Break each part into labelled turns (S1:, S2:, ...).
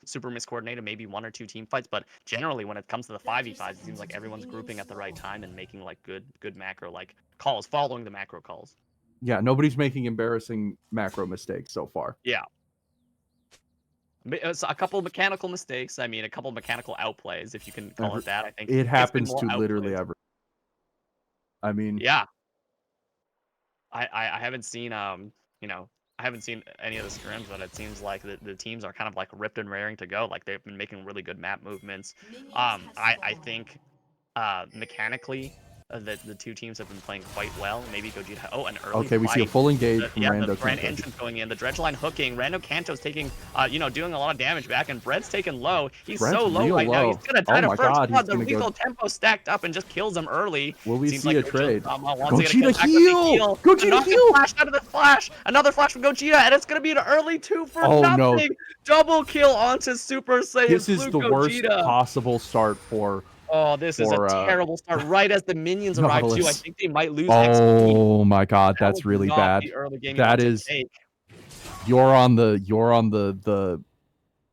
S1: super miscoordinated, maybe 1 or 2 team fights, but generally when it comes to the 5v5s, it seems like everyone's grouping at the right time and making like good macro like calls, following the macro calls.
S2: Yeah, nobody's making embarrassing macro mistakes so far.
S1: Yeah. It's a couple mechanical mistakes. I mean, a couple mechanical outplays, if you can call it that. I think
S2: it happens
S1: more
S2: to literally
S1: outplays.
S2: every. I mean,
S1: yeah. I haven't seen you know, I haven't seen any of the scrims, but it seems like the teams are kind of like ripped and raring to go. Like they've been making really good map movements. I think mechanically the two teams have been playing quite well. Maybe Gogeta. Oh, an early
S2: okay, we see a
S1: fight.
S2: full engage from
S1: Yeah,
S2: Rando
S1: the Brand
S2: Kanto.
S1: entrance going in, the dredge line hooking. Rando Kanto's taking, you know, doing a lot of damage back, and Bread's taking low. He's
S2: Bread's
S1: so low right now. He's gonna die to first blood. The lethal tempo stacked up and just kills him early.
S2: Will we
S1: Seems
S2: see
S1: like
S2: a trade?
S1: Gogeta
S2: heal! Gogeta heal!
S1: Flash out of the flash. Another flash from Gogeta, and it's gonna be an early 2 for nothing.
S2: No.
S1: Double kill onto Super Saiyan.
S2: This is the
S1: Gogeta.
S2: worst possible start for.
S1: Oh, this is a terrible start right as the minions arrive too. I think they might lose
S2: XP.
S1: Oh
S2: my god, that's really bad. That is you're on the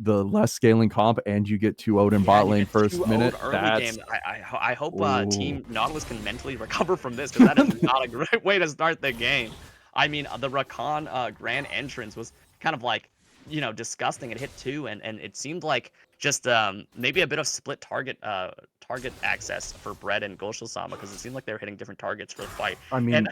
S2: less scaling comp and you get 2-0'd in bot lane first minute.
S1: That's... I hope Team Nautilus can mentally recover from this, because that is not a great way to start the game. I mean, the Rakan grand entrance was kind of like, you know, disgusting. It hit 2 and it seemed like just maybe a bit of split target access for Bread and Gosho-sama, because it seemed like they were hitting different targets for the fight.
S2: I mean,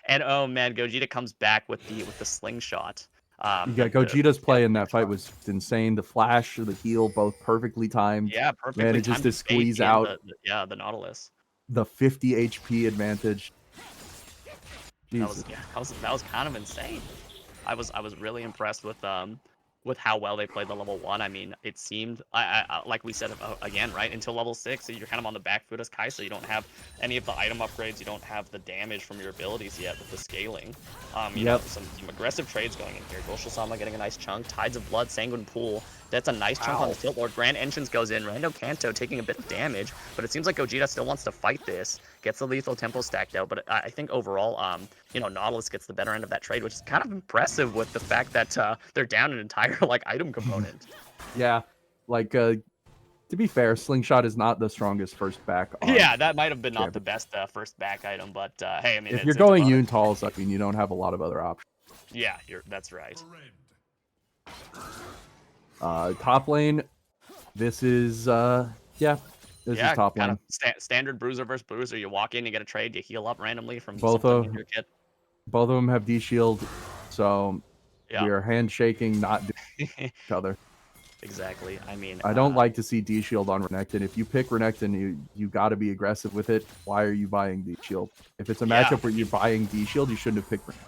S1: and oh man, Gogeta comes back with the slingshot.
S2: Gogeta's play in that fight was insane. The flash, the heal, both perfectly timed.
S1: Yeah, perfectly
S2: manages to squeeze out
S1: the Nautilus.
S2: The 50 HP advantage.
S1: That was kind of insane. I was really impressed with how well they played the level 1. I mean, it seemed, like we said again, right, until level 6, you're kind of on the back foot as Kai'Sa. You don't have any of the item upgrades. You don't have the damage from your abilities yet with the scaling. You know, some aggressive trades going in here. Gosho-sama getting a nice chunk. Tides of Blood, Sanguine Pool. That's a nice chunk on the Tilt Lord. Grand Entrance goes in. Rando Kanto taking a bit of damage, but it seems like Gogeta still wants to fight this. Gets the lethal tempo stacked out, but I think overall, you know, Nautilus gets the better end of that trade, which is kind of impressive with the fact that they're down an entire like item component.
S2: Yeah, like to be fair, Slingshot is not the strongest first back.
S1: Yeah, that might have been not the best first back item, but hey, I mean,
S2: if you're going Yuntals, I mean, you don't have a lot of other options.
S1: Yeah, that's right.
S2: Top lane, this is this is top lane.
S1: Standard bruiser versus bruiser. You walk in, you get a trade, you heal up randomly from
S2: both of
S1: your kit.
S2: Both of them have D shield, so we are handshaking, not doing each other.
S1: Exactly. I mean,
S2: I don't like to see D shield on Renekton. If you pick Renekton, you got to be aggressive with it. Why are you buying D shield? If it's a matchup where you're buying D shield, you shouldn't have picked Renekton.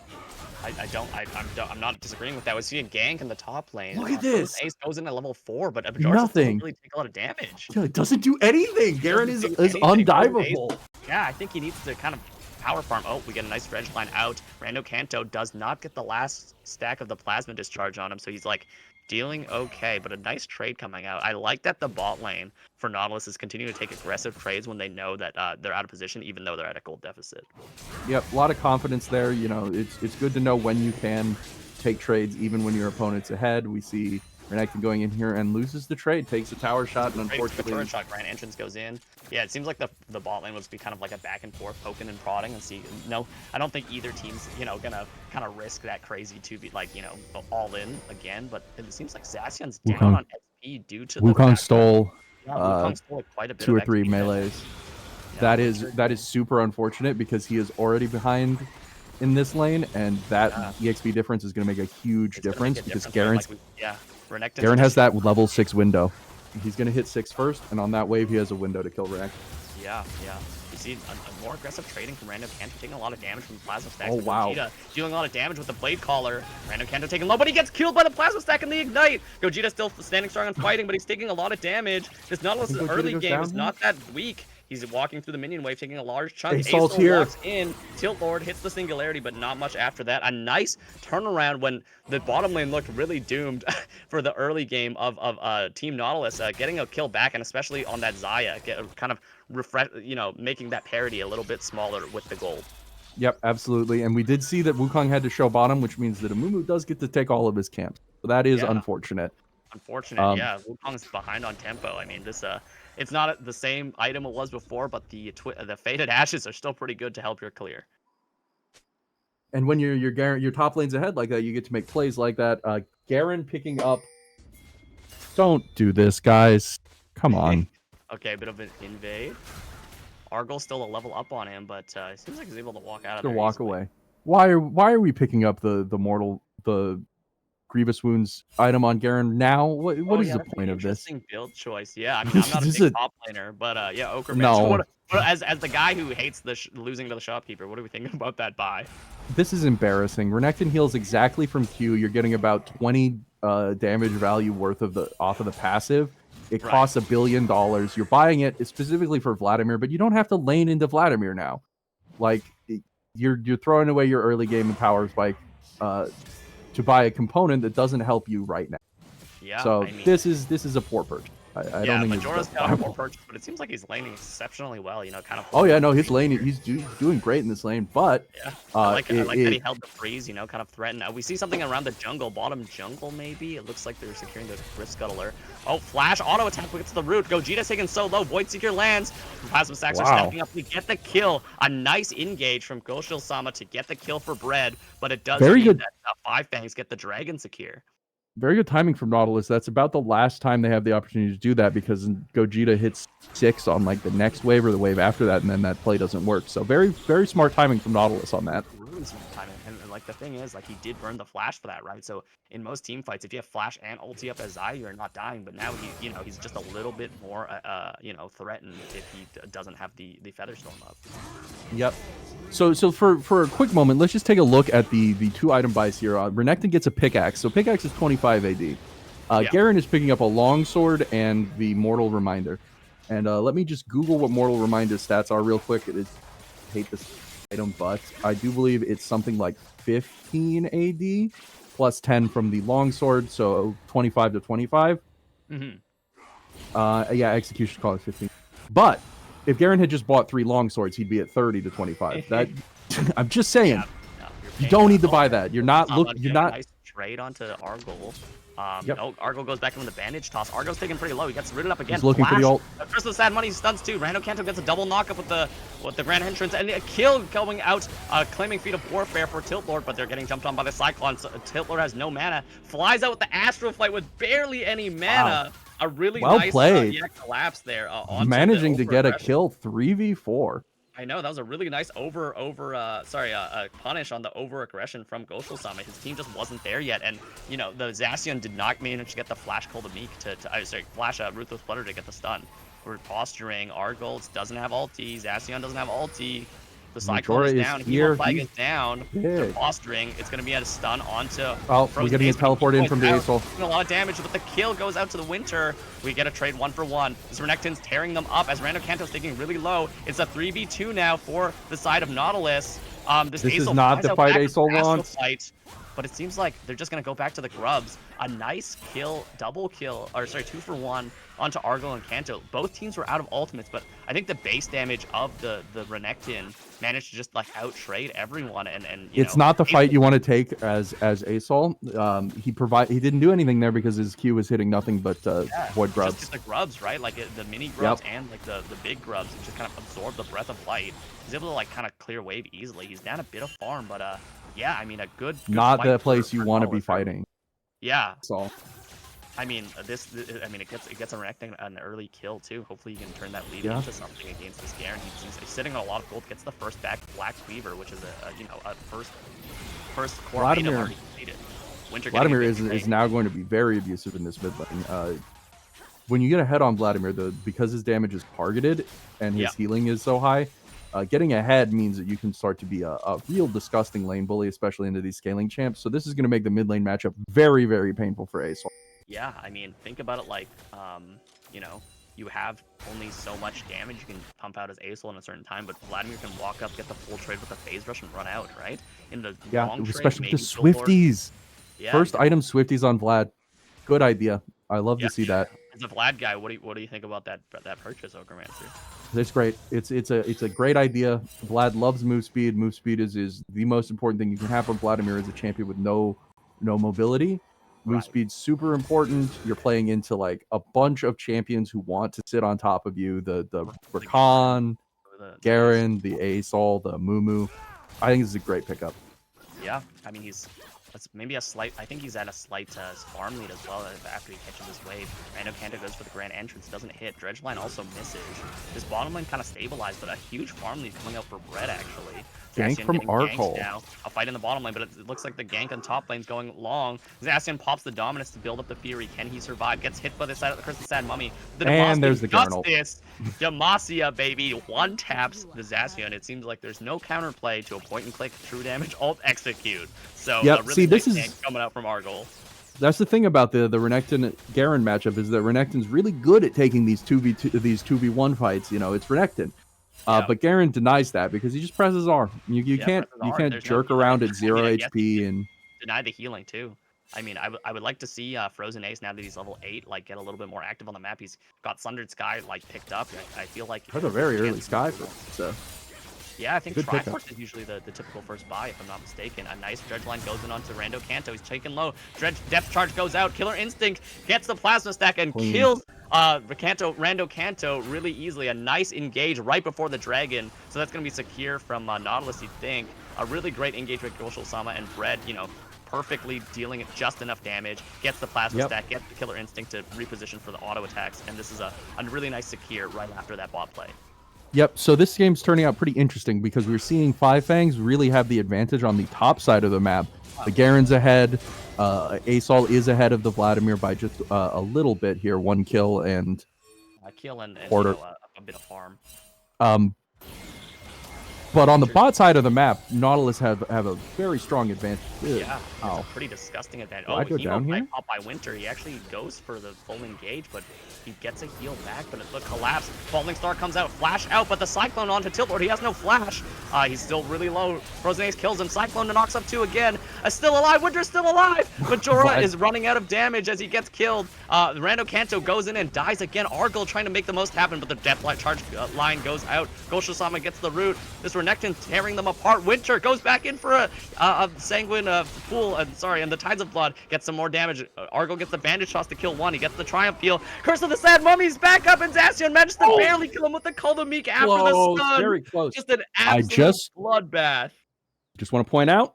S1: I'm not disagreeing with that. We see a gank in the top lane.
S2: Look at this.
S1: Ace goes in at level 4, but Abjar's
S2: nothing.
S1: Doesn't really take a lot of damage.
S2: It doesn't do anything. Garen is undiveable.
S1: Yeah, I think he needs to kind of power farm. Oh, we get a nice dredge line out. Rando Kanto does not get the last stack of the plasma discharge on him, so he's like dealing okay, but a nice trade coming out. I like that the bot lane for Nautilus is continuing to take aggressive trades when they know that they're out of position, even though they're at a gold deficit.
S2: Yep, a lot of confidence there. You know, it's good to know when you can take trades, even when your opponent's ahead. We see Renekton going in here and loses the trade, takes a tower shot, and unfortunately...
S1: The turret shot, Grand Entrance goes in. Yeah, it seems like the bot lane would be kind of like a back and forth, poking and prodding, and see... No, I don't think either team's, you know, gonna kind of risk that crazy to be, like, you know, all in again, but it seems like Zacian's down on XP due to
S2: Wukong stole,
S1: Wukong stole quite a bit
S2: 2 or 3 melees. Yeah, that is super unfortunate because he is already behind in this lane, and that EXP difference is going to make a huge difference because Garen has that level 6 window. He's going to hit 6 first, and on that wave, he has a window to kill Renekton.
S1: Yeah. You see a more aggressive trading from Rando Kanto, taking a lot of damage from the plasma stacks.
S2: Oh, wow.
S1: Gogeta dealing a lot of damage with the blade caller. Rando Kanto taking low, but he gets killed by the plasma stack and the ignite. Gogeta still standing strong and fighting, but he's taking a lot of damage. This Nautilus' early game is not that weak. He's walking through the minion wave, taking a large chunk. Ace walks in. Tilt Lord hits the singularity, but not much after that. A nice turnaround when the bottom lane looked really doomed for the early game of Team Nautilus, getting a kill back, and especially on that Xayah, kind of making that parity a little bit smaller with the gold.
S2: Yep, absolutely. And we did see that Wukong had to show bottom, which means that Amumu does get to take all of his camps. So that is unfortunate.
S1: Unfortunate, yeah. Wukong's behind on tempo. I mean, this it's not the same item it was before, but the faded ashes are still pretty good to help your clear.
S2: And when your top lane's ahead like that, you get to make plays like that. Garen picking up. Don't do this, guys. Come on.
S1: Okay, a bit of an invade. Argle's still a level up on him, but it seems like he's able to walk out of there.
S2: Walk away. Why are we picking up the Grievous Wounds item on Garen now? What is the point of this?
S1: Interesting build choice. Yeah, I mean, I'm not a big top laner, but yeah, Ochremancer. No. As the guy who hates the losing to the shopkeeper, what are we thinking about that buy?
S2: This is embarrassing. Renekton heals exactly from Q. You're getting about 20 damage value worth of off of the passive. It costs $1 billion. You're buying it specifically for Vladimir, but you don't have to lane into Vladimir now. Like, you're throwing away your early game power spike to buy a component that doesn't help you right now.
S1: Yeah.
S2: So I mean, this is a poor purchase. I don't think
S1: Majora's kind of a poor purchase, but it seems like he's laning exceptionally well. You know, kind of.
S2: Oh yeah, no, his lane, he's doing great in this lane, but
S1: yeah, I like that he held the freeze. You know, kind of threatened. We see something around the jungle, bottom jungle maybe. It looks like they're securing the Rift Scuttler. Oh, flash auto attack gets the root. Gogeta's taken so low. Void Seeker lands. Plasma Stacks are stepping up to get the kill. A nice engage from Goshil-sama to get the kill for Bread, but it does mean that Five Fangs get the dragon secure.
S2: Very good timing from Nautilus. That's about the last time they have the opportunity to do that, because Gogeta hits 6 on like the next wave or the wave after that, and then that play doesn't work. So very, very smart timing from Nautilus on that.
S1: Really smart timing. And like the thing is, like, he did burn the flash for that, right? So in most team fights, if you have flash and ulti up as Zai, you're not dying. But now he's just a little bit more threatened if he doesn't have the Featherstorm up.
S2: Yep. So for a quick moment, let's just take a look at the 2 item buys here. Renekton gets a pickaxe. So pickaxe is 25 AD. Garen is picking up a longsword and the Mortal Reminder. And let me just Google what Mortal Reminder stats are real quick. I hate this item, but I do believe it's something like 15 AD plus 10 from the longsword, so 25 to 25. Yeah, execution cost 15. But if Garen had just bought 3 longswords, he'd be at 30 to 25. That I'm just saying, you don't need to buy that. You're not
S1: nice trade onto Argle. No, Argle goes back into the bandage toss. Argo's taking pretty low. He gets rooted up again.
S2: He's looking for the ult.
S1: Crystal Sad Money stuns too. Rando Kanto gets a double knockup with the Grand Entrance, and a kill going out, claiming Feat of Warfare for Tilt Lord, but they're getting jumped on by the Cyclone. So Tilt Lord has no mana. Flies out with the Astral Flight with barely any mana. Wow. A really nice collapse there.
S2: Managing to get a kill 3v4.
S1: I know, that was a really nice punish on the over-aggression from Goshil-sama. His team just wasn't there yet, and, you know, the Zacian did not manage to get the Flash Cold of Meek Flash Ruthless Flutter to get the stun. We're posturing, Argold doesn't have ulti, Zacian doesn't have ulti. The Cyclone is down, Hero Flag is down, they're posturing, it's going to be at a stun onto...
S2: Oh, we're getting a teleport in from the Aesol.
S1: A lot of damage, but the kill goes out to the Winter. We get a trade 1-for-1. This Renekton's tearing them up as Rando Kanto's taking really low. It's a 3v2 now for the side of Nautilus.
S2: This is not the fight Aesol wants.
S1: But it seems like they're just going to go back to the grubs. A nice kill, 2-for-1 onto Argo and Kanto. Both teams were out of ultimates, but I think the base damage of the Renekton managed to just like out-trade everyone. And
S2: it's not the fight you want to take as Aesol. He didn't do anything there because his Q was hitting nothing but void grubs.
S1: Just the grubs, right? Like the mini grubs and like the big grubs. He just kind of absorb the breath of light. He's able to like kind of clear wave easily. He's down a bit of farm, but yeah, I mean, a good
S2: not the place you want to be fighting.
S1: Yeah.
S2: So,
S1: I mean, it gets a Renekton an early kill too. Hopefully, you can turn that lead into something against this Garen. He's sitting on a lot of gold. Gets the first back Black Cleaver, which is a first core item already completed.
S2: Vladimir is now going to be very abusive in this mid lane. When you get ahead on Vladimir, because his damage is targeted and his healing is so high. Getting ahead means that you can start to be a real disgusting lane bully, especially into these scaling champs. So this is going to make the mid lane matchup very, very painful for Aesol.
S1: Yeah, I mean, think about it like, you have only so much damage you can pump out as Aesol in a certain time, but Vladimir can walk up, get the full trade with the phase rush, and run out, right? In the long trade,
S2: especially the Swifties. First item Swifties on Vlad. Good idea. I love to see that.
S1: As a Vlad guy, what do you think about that purchase, Ochremancer?
S2: It's great. It's a great idea. Vlad loves move speed. Move speed is the most important thing you can have from Vladimir as a champion with no mobility. Move speed's super important. You're playing into like a bunch of champions who want to sit on top of you. The Rakan, Garen, the Asol, the Mumu. I think this is a great pickup.
S1: Yeah, I mean maybe a slight. I think he's at a slight farm lead as well after he catches his wave. Rando Kanto goes for the grand entrance, doesn't hit. Dredgeline also misses. This bottom lane kind of stabilized, but a huge farm lead coming out for Bread actually.
S2: Gank from Arkle.
S1: Now, a fight in the bottom lane, but it looks like the gank on top lane's going long. Zacian pops the dominance to build up the Fury. Can he survive? Gets hit by the side of the Curse of the Sad Mummy.
S2: And there's the Gernal.
S1: Demacia, baby, one taps the Zacian. It seems like there's no counterplay to a point-and-click true damage alt execute. So really
S2: see, this is
S1: coming out from Argyle.
S2: That's the thing about the Renekton Garen matchup is that Renekton's really good at taking these 2v1 fights. You know, it's Renekton. But Garen denies that because he just presses R. You can't jerk around at 0 HP and
S1: deny the healing too. I mean, I would like to see Frozen Ace now that he's level 8, like get a little bit more active on the map. He's got Sundered Sky like picked up. I feel like
S2: that's a very early Sky for him, so.
S1: Yeah, I think Triforce is usually the typical first buy, if I'm not mistaken. A nice Dredge line goes in onto Rando Kanto. He's taken low. Depth Charge goes out. Killer Instinct gets the Plasma Stack and kills Rando Kanto really easily. A nice engage right before the Dragon. So that's going to be secure from Nautilus, you'd think. A really great engage with Goshal Sama and Bread, you know, perfectly dealing just enough damage. Gets the Plasma Stack, gets the Killer Instinct to reposition for the auto attacks. And this is a really nice secure right after that bot play.
S2: Yep, so this game's turning out pretty interesting because we're seeing Five Fangs really have the advantage on the top side of the map. The Garen's ahead, Asol is ahead of the Vladimir by just a little bit here, 1 kill and
S1: Porter. A bit of farm.
S2: But on the bot side of the map, Nautilus have a very strong advantage.
S1: Yeah, a pretty disgusting advantage.
S2: I go down here?
S1: Pop by Winter. He actually goes for the full engage, but he gets a heal back, but it's a collapse. Falling Star comes out, flash out, but the Cyclone onto Tiltlord. He has no flash. He's still really low. Frozen Ace kills him. Cyclone knocks up 2 again. Still alive. Winter's still alive. Majora is running out of damage as he gets killed. Rando Kanto goes in and dies again. Argyle trying to make the most happen, but the Death Light Charge line goes out. Goshal Sama gets the root. This Renekton tearing them apart. Winter goes back in for a Sanguine pool. And the Tides of Blood gets some more damage. Argyle gets the Bandage Toss to kill 1. He gets the Triumph Heal. Curse of the Sad Mummy's back up, and Zacian manages to barely kill him with the Call the Meek after the stun.
S2: Very close.
S1: Just an absolute bloodbath.
S2: Just want to point out,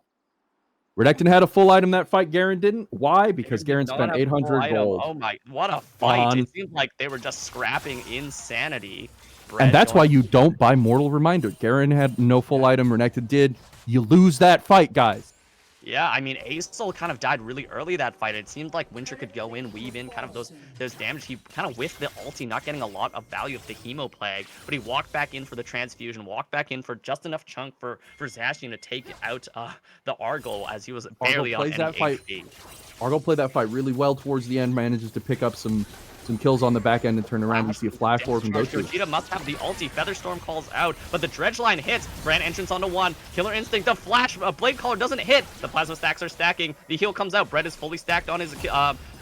S2: Renekton had a full item that fight. Garen didn't. Why? Because Garen spent 800 gold.
S1: Oh my, what a fight. It seemed like they were just scrapping insanity.
S2: And that's why you don't buy Mortal Reminder. Garen had no full item. Renekton did. You lose that fight, guys.
S1: Yeah, I mean, Asol kind of died really early that fight. It seemed like Winter could go in, weave in kind of those damage. He kind of whiffed the ulti, not getting a lot of value of the Hemo Plague, but he walked back in for the transfusion, walked back in for just enough chunk for Zacian to take out the Argyle as he was barely on any HP.
S2: Argyle played that fight really well towards the end, manages to pick up some kills on the back end and turn around. You see a flash forward from Goku.
S1: Vegeta must have the ulti. Featherstorm calls out, but the Dredge line hits. Grand entrance onto 1. Killer Instinct. The flash. Blade Caller doesn't hit. The Plasma Stacks are stacking. The heal comes out. Bread is fully stacked on his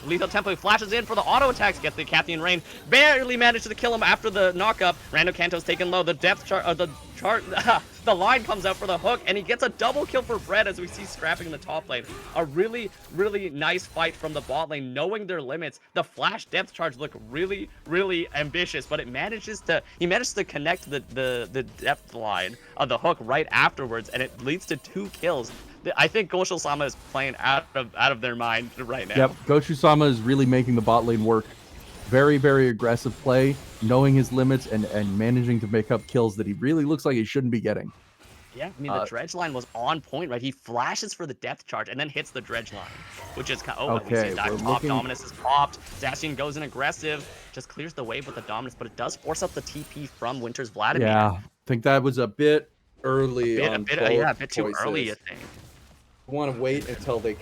S1: lethal tempo. He flashes in for the auto attacks. Gets the Cathian Rain. Barely manages to kill him after the knockup. Rando Kanto's taken low. The depth chart. The line comes out for the hook, and he gets a double kill for Bread as we see scrapping in the top lane. A really, really nice fight from the bot lane, knowing their limits. The flash depth charge look really, really ambitious, but he manages to connect the depth line of the hook right afterwards, and it leads to 2 kills. I think Goshal Sama is playing out of their mind right now.
S2: Yep, Goshal Sama is really making the bot lane work. Very, very aggressive play, knowing his limits and managing to make up kills that he really looks like he shouldn't be getting.
S1: Yeah, I mean, the Dredge line was on point, right? He flashes for the depth charge and then hits the Dredge line, which is kind of, we see dive top, Dominus is popped, Zacian goes in aggressive, just clears the way with the Dominus, but it does force up the TP from Winter's Vladimir.
S2: Yeah, I think that was a bit early.
S1: A bit too early, I think.
S2: I want to wait until they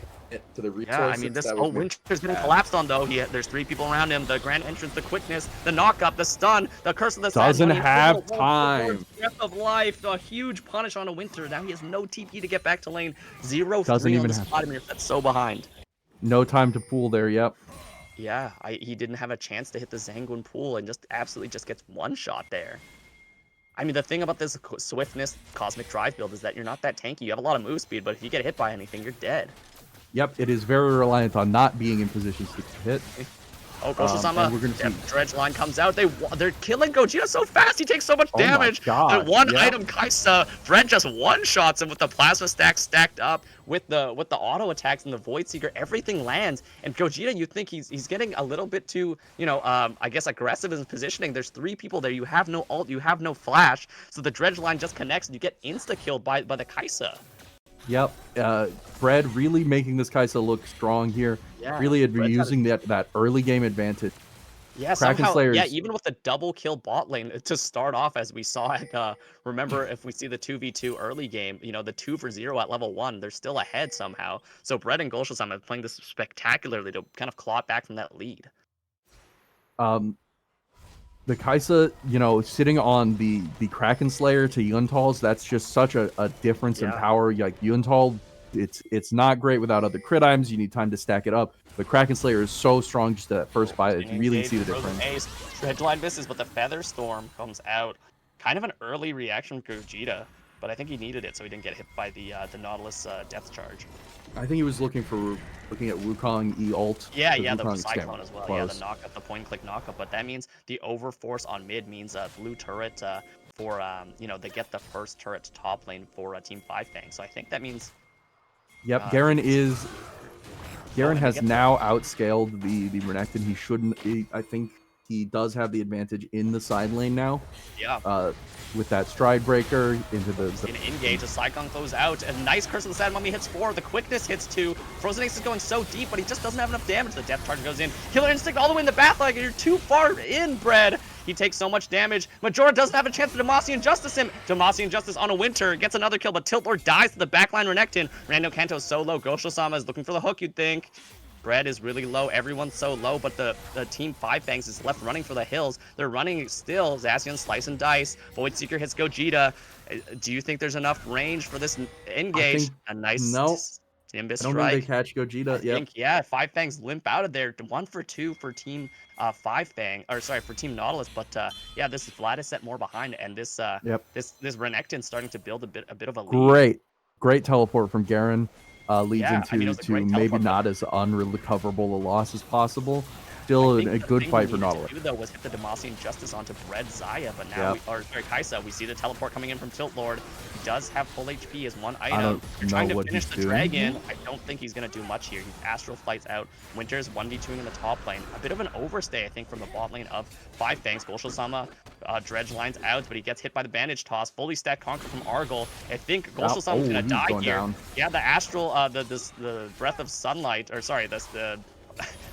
S2: to the resources.
S1: Yeah, I mean, Winter's getting collapsed on, though. There's 3 people around him. The grand entrance, the quickness, the knockup, the stun, the curse of the
S2: doesn't have time.
S1: Breath of life, a huge punish on a Winter. Now he has no TP to get back to lane. 0-3
S2: doesn't even
S1: have Vladimir. That's so behind.
S2: No time to pool there. Yep.
S1: Yeah, he didn't have a chance to hit the Zanguin pool and just absolutely just gets one shot there. I mean, the thing about this swiftness cosmic drive build is that you're not that tanky. You have a lot of move speed, but if you get hit by anything, you're dead.
S2: Yep, it is very reliant on not being in positions to hit.
S1: Oh, Gosho-sama, dredge line comes out. They're killing Gogeta so fast. He takes so much damage.
S2: God,
S1: and one item Kaisa, Fred just one-shots him with the plasma stack stacked up with the auto attacks and the Void Seeker. Everything lands. And Gogeta, you think he's getting a little bit too, I guess aggressive in his positioning. There's 3 people there. You have no ult. You have no flash. So the dredge line just connects and you get insta-killed by the Kaisa.
S2: Yep, Fred really making this Kaisa look strong here.
S1: Yeah,
S2: really using that early game advantage.
S1: Yeah, somehow, yeah, even with the double kill bot lane to start off, as we saw at, remember, if we see the 2v2 early game, the 2 for 0 at level 1, they're still ahead somehow. So Brett and Golshasam are playing this spectacularly to kind of claw back from that lead.
S2: The Kaisa, sitting on the Kraken Slayer to Yuntal's, that's just such a difference in power. Like Yuntal, it's not great without other crit items. You need time to stack it up. But Kraken Slayer is so strong just at first bite. You really see the difference.
S1: Ace, Dredgeline misses, but the Feather Storm comes out. Kind of an early reaction from Gogeta, but I think he needed it so he didn't get hit by the Nautilus Death Charge.
S2: I think he was looking at Wukong E ult.
S1: Yeah, the Cyclone as well. Close. Yeah, the knockup, the point-and-click knockup. But that means the overforce on mid means blue turret for, they get the first turret to top lane for Team Five Fangs. So I think that means...
S2: Yep, Garen has now outscaled the Renekton. He shouldn't... I think he does have the advantage in the side lane now.
S1: Yeah.
S2: With that stride breaker into the
S1: engage, the Cyclone goes out, a nice Curse of the Sad Mummy hits 4, the quickness hits 2, Frozen Ace is going so deep, but he just doesn't have enough damage. The Death Charge goes in, Killer Instinct all the way in the back line, and you're too far in, Bread. He takes so much damage. Majora doesn't have a chance to Demacian Justice him. Demacian Justice on a Winter gets another kill, but Tilt Lord dies to the backline Renekton. Rando Kanto so low, Gosho-sama is looking for the hook, you'd think. Bread is really low. Everyone's so low, but the Team Five Fangs is left running for the hills. They're running still. Zacian slice and dice. Void Seeker hits Gogeta. Do you think there's enough range for this engage? A nice Nimbus strike.
S2: I don't think they catch Gogeta.
S1: Yeah, Five Fangs limp out of there. 1 for 2 for Team for Team Nautilus. But yeah, this Vlad is set more behind, and this this Renekton's starting to build a bit of a lead.
S2: Great teleport from Garen. Leads into maybe not as unrecoverable a loss as possible. Still a good fight for Nautilus.
S1: Though was hit the Demacian Justice onto Bread Zaya, but now Kaisa, we see the teleport coming in from Tilt Lord. He does have full HP as one item. You're trying to finish the dragon. I don't think he's gonna do much here. He Astral Flights out. Winter's 1v2ing in the top lane. A bit of an overstay, I think, from the bot lane of Five Fangs. Gosho-sama dredge lines out, but he gets hit by the bandage toss. Fully stacked Conquer from Argyle. I think Gosho-sama's gonna die here. Down. Yeah, the Astral, the Breath of Sunlight, the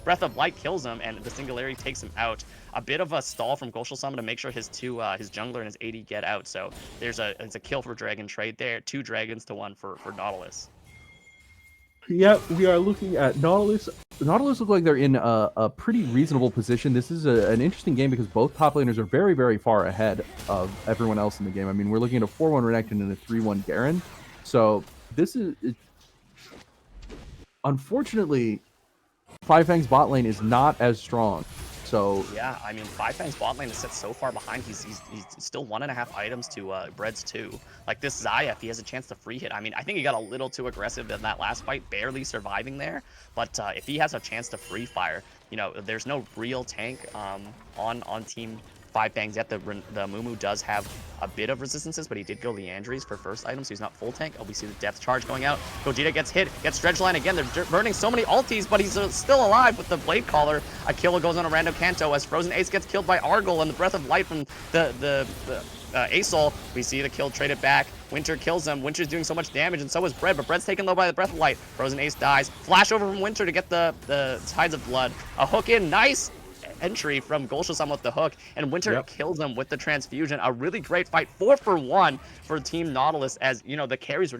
S1: Breath of Light kills him, and the Singularity takes him out. A bit of a stall from Gosho-sama to make sure his jungler and his AD get out. So it's a kill for Dragon trade there. 2 dragons to 1 for Nautilus.
S2: Yeah, we are looking at Nautilus. Nautilus look like they're in a pretty reasonable position. This is an interesting game because both top laners are very, very far ahead of everyone else in the game. I mean, we're looking at a 4-1 Renekton and a 3-1 Garen. So this is... Unfortunately... Five Fangs bot lane is not as strong, so
S1: yeah, I mean Five Fangs bot lane is set so far behind. He's still 1.5 items to Bread's 2. Like this Zaya, if he has a chance to free hit, I mean I think he got a little too aggressive in that last fight, barely surviving there. But if he has a chance to free fire, there's no real tank on Team Five Fangs yet. The Mumu does have a bit of resistances, but he did go Leandries for first item, so he's not full tank. Oh, we see the Depth Charge going out. Gogeta gets hit, gets Dredge Line again. They're burning so many ultis, but he's still alive with the Blade Caller. A kill goes on a Rando Kanto as Frozen Ace gets killed by Argyle, and the Breath of Light from the Acel. We see the kill traded back. Winter kills him. Winter's doing so much damage, and so is Bread, but Bread's taken low by the Breath of Light. Frozen Ace dies. Flash over from Winter to get the Tides of Blood. A hook in, nice entry from Gosho-sama with the hook, and Winter kills him with the transfusion. A really great fight, 4 for 1 for Team Nautilus, as the carries were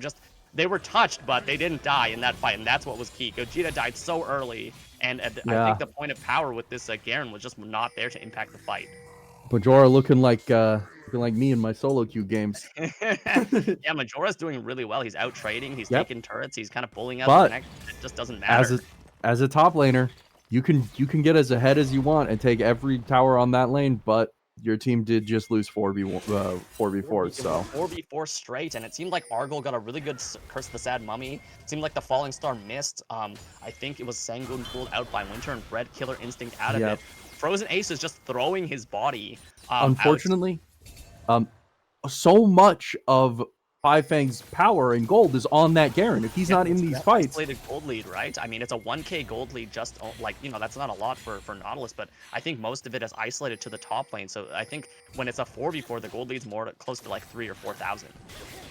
S1: they were touched, but they didn't die in that fight, and that's what was key. Gogeta died so early, and I think the point of power with this Garen was just not there to impact the fight.
S2: Majora looking like me in my solo queue games.
S1: Yeah, Majora's doing really well. He's out trading, he's taking turrets, he's kind of pulling out the connect. It just doesn't matter.
S2: As a top laner, you can get as ahead as you want and take every tower on that lane, but your team did just lose 4v4, so
S1: 4v4 straight, and it seemed like Argyle got a really good Curse of the Sad Mummy. It seemed like the Falling Star missed. I think it was Sanguine pulled out by Winter and Fred Killer Instinct out of it. Frozen Ace is just throwing his body.
S2: Unfortunately, so much of Five Fangs' power and gold is on that Garen. If he's not in these fights,
S1: isolated gold lead, right? I mean, it's a 1k gold lead. Just like, you know, that's not a lot for Nautilus, but I think most of it is isolated to the top lane. So I think when it's a 4v4, the gold lead's more close to like 3,000 or 4,000.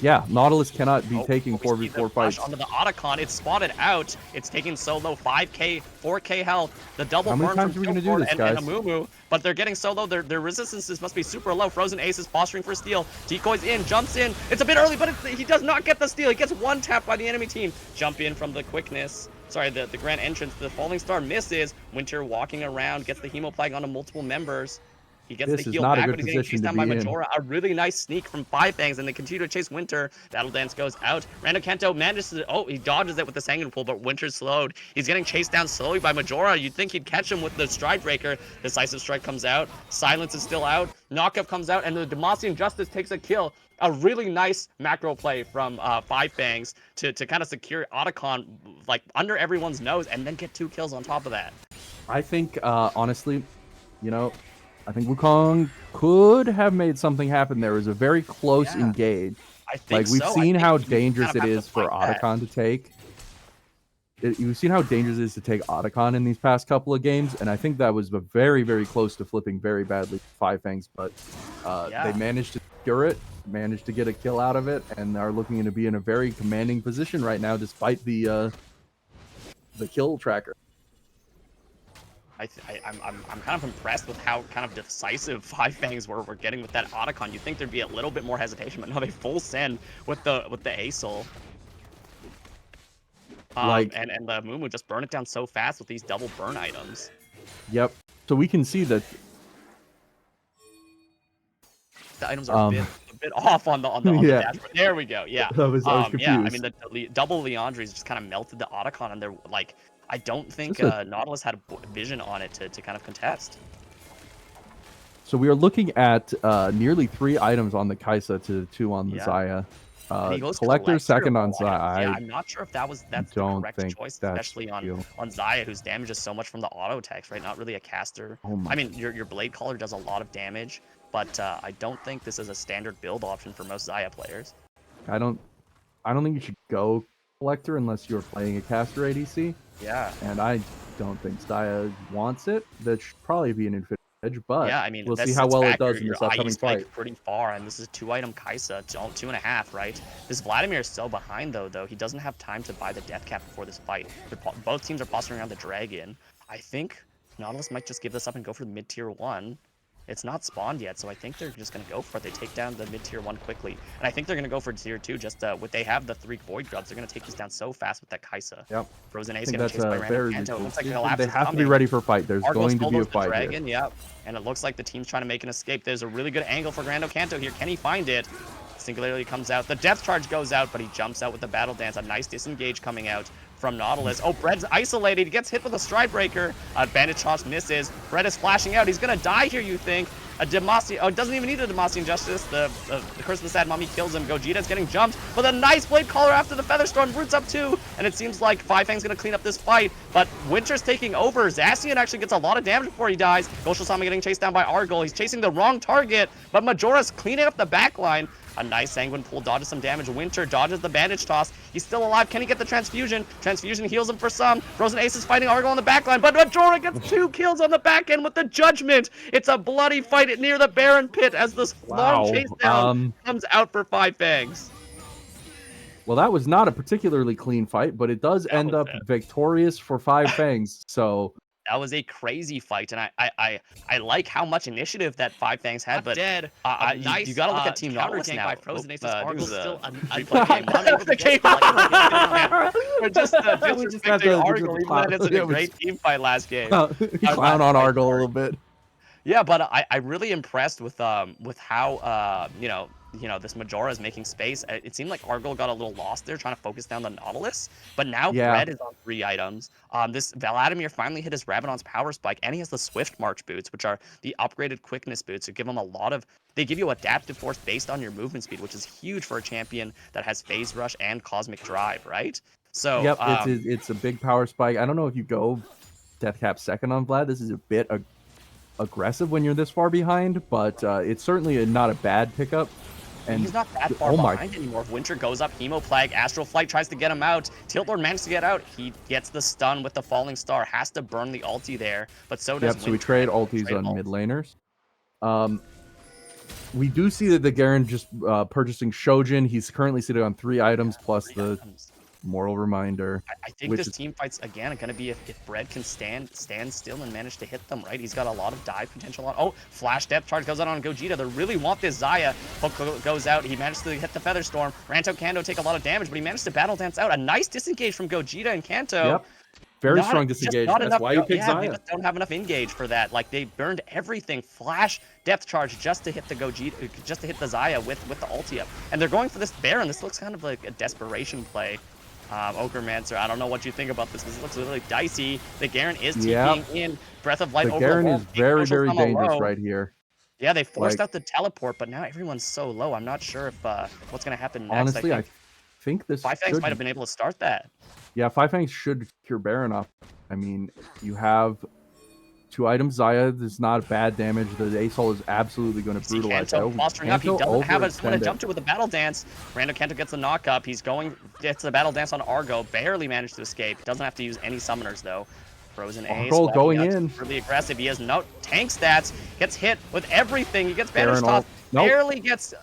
S2: Yeah, Nautilus cannot be taking 4v4 fights.
S1: Onto the Otacon, it's spotted out. It's taking solo, 5k, 4k health. The double burn from Killboard and Amumu, but they're getting solo. Their resistances must be super low. Frozen Ace is posturing for steal. Decoys in, jumps in. It's a bit early, but he does not get the steal. He gets one tap by the enemy team. Jump in from the quickness. Sorry, the grand entrance. The Falling Star misses. Winter walking around, gets the Hemo Plague onto multiple members. He gets the heal back, but he's getting chased down by Majora. A really nice sneak from Five Fangs, and they continue to chase Winter. Battle Dance goes out. Rando Kanto manages to... Oh, he dodges it with the Sanguine Pull, but Winter's slowed. He's getting chased down slowly by Majora. You'd think he'd catch him with the Stride Breaker. Decisive Strike comes out. Silence is still out. Knockup comes out, and the Demacian Justice takes a kill. A really nice macro play from Five Fangs to kind of secure Otacon like under everyone's nose, and then get 2 kills on top of that.
S2: I think, honestly, you know... I think Wukong could have made something happen there. It was a very close engage.
S1: I think
S2: we've seen how dangerous it is for Otacon to take. You've seen how dangerous it is to take Otacon in these past couple of games, and I think that was very, very close to flipping very badly for Five Fangs, but they managed to secure it, managed to get a kill out of it, and are looking to be in a very commanding position right now, despite the kill tracker.
S1: I'm kind of impressed with how kind of decisive Five Fangs were getting with that Otacon. You'd think there'd be a little bit more hesitation, but no, they full send with the Asol. And the Mumu just burn it down so fast with these double burn items.
S2: Yep. So we can see that
S1: the items are a bit off on the dashboard. There we go. Yeah.
S2: I was confused.
S1: Yeah. I mean the double Leandres just kind of melted the Otacon, and they're like. I don't think Nautilus had a vision on it to kind of contest.
S2: So we are looking at nearly 3 items on the Kaisa to 2 on the Xayah. Collector second on Xayah.
S1: Yeah, I'm not sure if that's the correct choice, especially on Xayah, whose damage is so much from the auto attacks, right? Not really a caster. I mean, your Blade Caller does a lot of damage, but I don't think this is a standard build option for most Xayah players.
S2: I don't think you should go Collector unless you're playing a caster ADC.
S1: Yeah.
S2: And I don't think Xayah wants it. That should probably be an infinite edge, but
S1: yeah, I mean,
S2: we'll see how well it does in this upcoming fight.
S1: Like pretty far, and this is a 2-item Kaisa, 2.5, right? This Vladimir is so behind, though. He doesn't have time to buy the death cap before this fight. Both teams are posturing around the dragon. I think Nautilus might just give this up and go for the mid-tier 1. It's not spawned yet, so I think they're just going to go for it. They take down the mid-tier 1 quickly. And I think they're going to go for tier 2 just with they have the 3 Void Grubs. They're going to take this down so fast with that Kaisa.
S2: Yep.
S1: Frozen Ace getting chased by Rando Kanto. It looks like
S2: they have to be ready for a fight. There's going to be a fight
S1: dragon, here. Yep. And it looks like the team's trying to make an escape. There's a really good angle for Rando Kanto here. Can he find it? Singularity comes out. The Death Charge goes out, but he jumps out with the Battle Dance. A nice disengage coming out from Nautilus. Oh, Bread's isolated. He gets hit with a Stride Breaker. Bandage Toss misses. Bread is flashing out. He's going to die here, you think. A Demacian... Oh, doesn't even need a Demacian Justice. The Curse of the Sad Mummy kills him. Gogeta's getting jumped. But a nice Blade Caller after the Featherstorm. Roots up too. And it seems like Five Fangs going to clean up this fight. But Winter's taking over. Zacian actually gets a lot of damage before he dies. Goshosama getting chased down by Argyle. He's chasing the wrong target. But Majora's cleaning up the backline. A nice Sanguine Pull dodges some damage. Winter dodges the Bandage Toss. He's still alive. Can he get the Transfusion? Transfusion heals him for some. Frozen Ace is fighting Argyle on the backline, but Majora gets 2 kills on the back end with the Judgment. It's a bloody fight near the Baron Pit as this long chase down comes out for Five Fangs.
S2: Well, that was not a particularly clean fight, but it does end up victorious for Five Fangs. So
S1: that was a crazy fight, and I like how much initiative that Five Fangs had, but nice, you gotta look at Team Nautilus now. By Frozen Ace's Argyle still the game. We're just disrespecting Argyle, even though it's a great team fight last game.
S2: Clown on Argyle a little bit.
S1: Yeah, but I'm really impressed with how you know, you know, this Majora is making space. It seemed like Argyle got a little lost there trying to focus down the Nautilus, but now Bread is on 3 items. This Vladimir finally hit his Rabadon's power spike, and he has the Swift March boots, which are the upgraded quickness boots. That give him a lot of, they give you adaptive force based on your movement speed, which is huge for a champion that has phase rush and cosmic drive, right? So
S2: yep, it's a big power spike. I don't know if you go Deathcap second on Vlad. This is a bit aggressive when you're this far behind, but it's certainly not a bad pickup.
S1: And he's not that far behind anymore. If Winter goes up, Hemoplague, Astral Flight tries to get him out. Tilt Lord manages to get out. He gets the stun with the Falling Star. Has to burn the ulti there, but so does Winter.
S2: So we trade ultis on mid laners. We do see that the Garen just purchasing Shojin. He's currently sitting on 3 items plus the Moral Reminder.
S1: I think this team fight's again going to be if Bread can stand still and manage to hit them, right? He's got a lot of dive potential on. Oh, Flash Depth Charge goes out on Gogeta. They really want this Xayah. Hook goes out. He managed to hit the Feather Storm. Ranto Kanto take a lot of damage, but he managed to battle dance out. A nice disengage from Gogeta and Kanto.
S2: Yep. Very strong disengage. That's why you picked Xayah.
S1: They just don't have enough engage for that. Like, they burned everything. Flash Depth Charge just to hit the Gogeta, just to hit the Xayah with the ulti up. And they're going for this Baron. This looks kind of like a desperation play. Ochremancer, I don't know what you think about this because it looks really dicey. The Garen is TPing in. Breath of Light over the
S2: Garen is very, very dangerous right here.
S1: Yeah, they forced out the teleport, but now everyone's so low. I'm not sure if what's going to happen next.
S2: Honestly, I think this
S1: Five Fangs might have been able to start that.
S2: Yeah, Five Fangs should cure Baron up. I mean, you have 2 items. Xayah is not bad damage. The Asol is absolutely going to brutalize.
S1: Kanto fostering up. He doesn't have someone to jump to with the battle dance. Rando Kanto gets the knock up. He's gets the battle dance on Argo. Barely managed to escape. Doesn't have to use any summoners though. Frozen Ace.
S2: Going in.
S1: Really aggressive. He has no tank stats. Gets hit with everything. He gets banished off. Barely gets.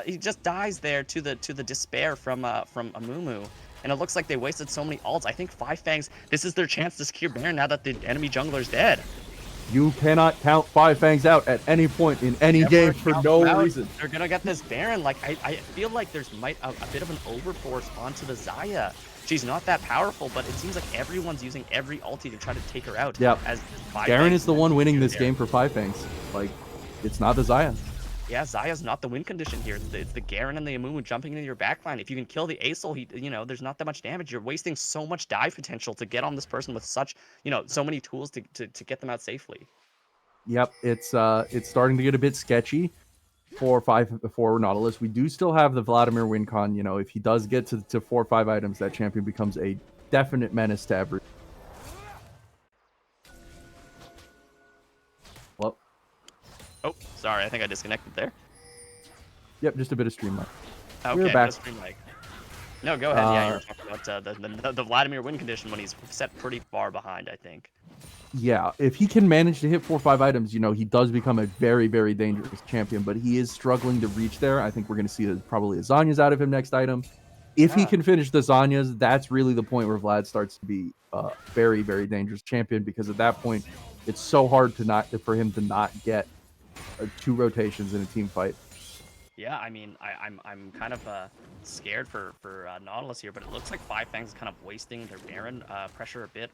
S1: He just dies there to the despair from Amumu. And it looks like they wasted so many ults. I think Five Fangs. This is their chance to secure Baron now that the enemy jungler's dead.
S2: You cannot count Five Fangs out at any point in any game for no reason.
S1: They're gonna get this Baron. Like I feel like there's a bit of an overforce onto the Xayah. She's not that powerful, but it seems like everyone's using every ulti to try to take her out.
S2: Yeah.
S1: As
S2: Garen is the one winning this game for Five Fangs. Like, it's not the Xayah.
S1: Yeah, Xayah's not the win condition here. It's the Garen and the Amumu jumping into your backline. If you can kill the Asol, there's not that much damage. You're wasting so much dive potential to get on this person with such, so many tools to get them out safely.
S2: Yep, it's starting to get a bit sketchy for Nautilus. We do still have the Vladimir win con. If he does get to 4 or 5 items, that champion becomes a definite menace to every. Well.
S1: Oh, sorry. I think I disconnected there.
S2: Yep, just a bit of stream lag.
S1: Okay,
S2: we're back.
S1: Stream lag. No, go ahead. Yeah, you were talking about the Vladimir win condition when he's set pretty far behind, I think.
S2: Yeah, if he can manage to hit 4 or 5 items, he does become a very, very dangerous champion, but he is struggling to reach there. I think we're going to see probably a Zanya's out of him next item. If he can finish the Zanya's, that's really the point where Vlad starts to be a very, very dangerous champion, because at that point, it's so hard for him to not get 2 rotations in a team fight.
S1: Yeah, I mean, I'm kind of scared for Nautilus here, but it looks like Five Fangs is kind of wasting their Baron pressure a bit,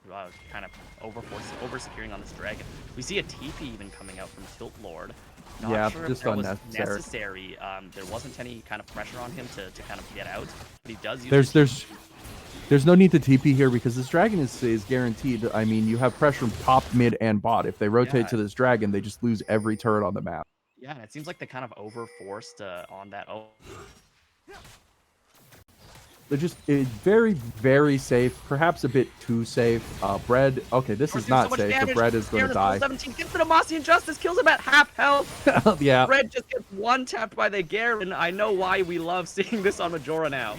S1: kind of over securing on this dragon. We see a TP even coming out from Tilt Lord. Not sure
S2: just
S1: if that was
S2: unnecessary.
S1: necessary. There wasn't any kind of pressure on him to kind of get out, but he does use.
S2: There's no need to TP here because this dragon is guaranteed. I mean, you have pressure from top, mid, and bot. If they rotate to this dragon, they just lose every turret on the map.
S1: Yeah, and it seems like they kind of overforced on that. Oh.
S2: They're just very, very safe. Perhaps a bit too safe. Bread. Okay, this is not safe. The Bread is going to die.
S1: 17 gets the Demacian Injustice, kills him at half health.
S2: Yeah.
S1: Bread just gets one tapped by the Garen. I know why we love seeing this on Majora now.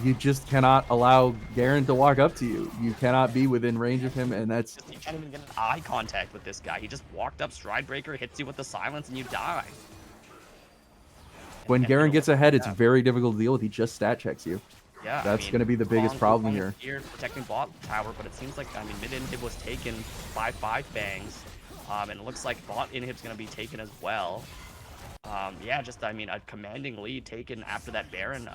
S2: You just cannot allow Garen to walk up to you. You cannot be within range of him, and that's...
S1: You can't even get an eye contact with this guy. He just walked up, Stride Breaker, hits you with the silence, and you die.
S2: When Garen gets ahead, it's very difficult to deal with. He just stat checks you.
S1: Yeah,
S2: that's going to be the biggest problem here.
S1: Protecting bot tower, but it seems like, mid inhib was taken by Five Fangs, and it looks like bot inhib's going to be taken as well. Yeah, just, a commanding lead taken after that Baron,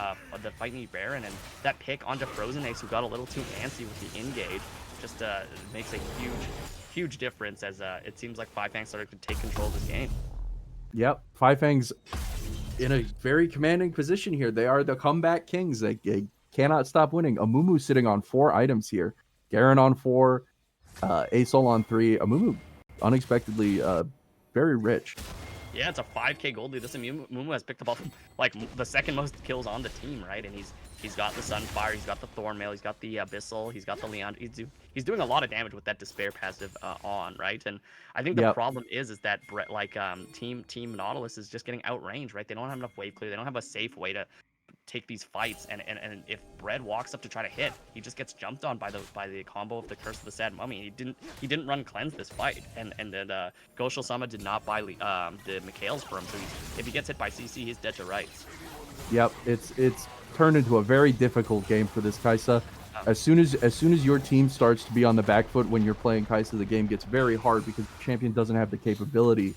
S1: the fighting Baron, and that pick onto Frozen Ace, who got a little too antsy with the engage, just makes a huge difference as it seems like Five Fangs started to take control of this game.
S2: Yep, Five Fangs in a very commanding position here. They are the comeback kings. They cannot stop winning. Amumu sitting on 4 items here. Garen on 4, Asol on 3. Amumu unexpectedly very rich.
S1: Yeah, it's a 5k gold lead. This Mumu has picked up like the second most kills on the team, right? And he's got the Sunfire, he's got the Thornmail, he's got the Abyssal, he's got the Leon. He's doing a lot of damage with that Despair passive on, right? And I think the problem is that Team Nautilus is just getting outranged, right? They don't have enough wave clear. They don't have a safe way to take these fights, and if Bread walks up to try to hit, he just gets jumped on by the combo of the Curse of the Sad Mummy. He didn't run cleanse this fight, and then Goshal Sama did not buy the Mikhails for him, so if he gets hit by CC, he's dead to rights.
S2: Yep, it's turned into a very difficult game for this Kai'Sa. As soon as your team starts to be on the back foot when you're playing Kai'Sa, the game gets very hard because the champion doesn't have the capability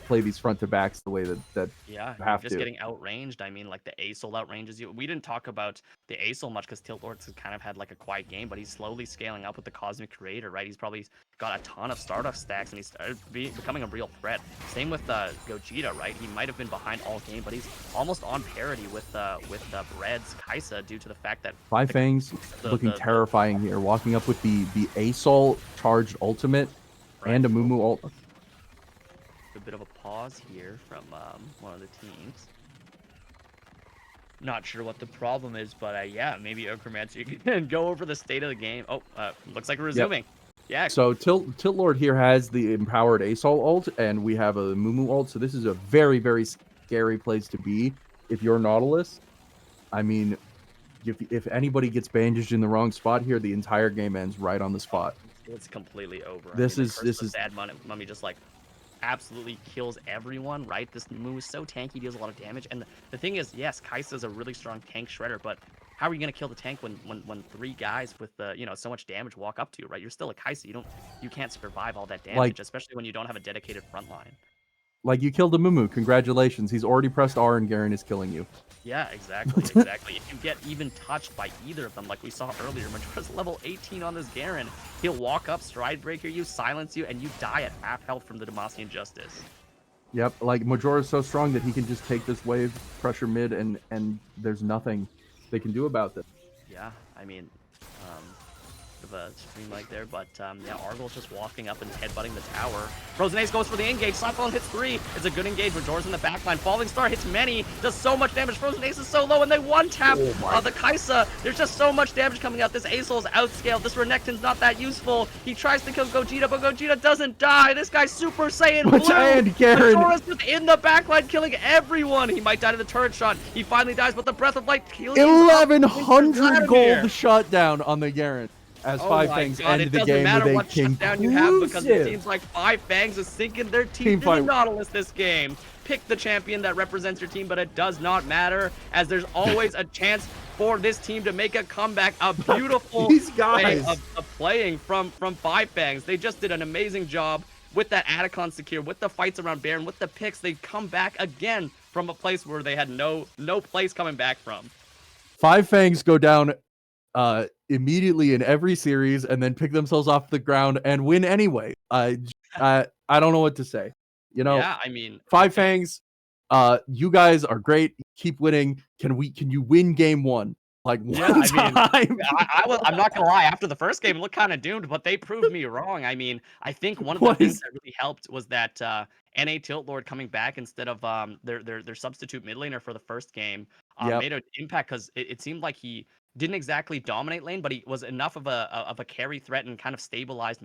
S2: play these front to backs the way that
S1: yeah,
S2: you have
S1: just
S2: to.
S1: getting outranged. I mean, like the Asol outranges you. We didn't talk about the Asol much because Tiltlord's kind of had like a quiet game, but he's slowly scaling up with the Cosmic Creator, right? He's probably got a ton of Stardust stacks, and he's started becoming a real threat. Same with Gogeta, right? He might have been behind all game, but he's almost on parity with Bread's Kai'Sa due to the fact that
S2: Five Fangs looking terrifying here, walking up with the Asol charged ultimate and a Mumu ult.
S1: A bit of a pause here from one of the teams. Not sure what the problem is, but yeah, maybe Ochremancer can go over the state of the game. Oh, looks like we're resuming. Yep. Yeah.
S2: So Tiltlord here has the empowered Asol ult, and we have a Mumu ult. So this is a very, very scary place to be if you're Nautilus. I mean, if anybody gets bandaged in the wrong spot here, the entire game ends right on the spot.
S1: It's completely over.
S2: This is
S1: Sad Mummy just like absolutely kills everyone, right? This Mumu is so tanky, deals a lot of damage. And the thing is, yes, Kai'Sa is a really strong tank shredder, but how are you going to kill the tank when 3 guys with so much damage walk up to you, right? You're still a Kai'Sa. You can't survive all that damage, especially when you don't have a dedicated front line.
S2: Like, you killed a Mumu. Congratulations. He's already pressed R and Garen is killing you.
S1: Yeah, exactly. If you get even touched by either of them, like we saw earlier, Majora's level 18 on this Garen. He'll walk up, stride breaker you, silence you, and you die at half health from the Demacian Justice.
S2: Yep, like Majora's so strong that he can just take this wave, pressure mid, and there's nothing they can do about this.
S1: Yeah, I mean, of a stream like there, but yeah, Argle's just walking up and headbutting the tower. Frozen Ace goes for the engage. Slapphone hits 3. It's a good engage. Majora's in the backline. Falling Star hits many. Does so much damage. Frozen Ace is so low, and they one-tap the Kai'Sa. There's just so much damage coming out. This Asol is outscaled. This Renekton's not that useful. He tries to kill Gogeta, but Gogeta doesn't die. This guy's Super Saiyan Blue.
S2: And Garen.
S1: Majora's just in the backline killing everyone. He might die to the turret shot. He finally dies, but the Breath of Light kills
S2: 1,100 gold shutdown on the Garen. As Five Fangs end the game with a
S1: shutdown you have, because it seems like Five Fangs is sinking their teeth in the Nautilus this game. Pick the champion that represents your team, but it does not matter, as there's always a chance for this team to make a comeback. A beautiful way of playing from Five Fangs. They just did an amazing job with that Atacon secure, with the fights around Baron, with the picks. They come back again from a place where they had no place coming back from.
S2: Five Fangs go down immediately in every series and then pick themselves off the ground and win anyway. I don't know what to say.
S1: Yeah, I mean,
S2: Five Fangs, you guys are great. Keep winning. Can you win game 1? Like, one time?
S1: I'm not gonna lie. After the first game, it looked kind of doomed, but they proved me wrong. I mean, I think one of the things that really helped was that NA Tiltlord coming back instead of their substitute mid laner for the first game made an impact, because it seemed like he didn't exactly dominate lane, but he was enough of a carry threat and kind of stabilized mid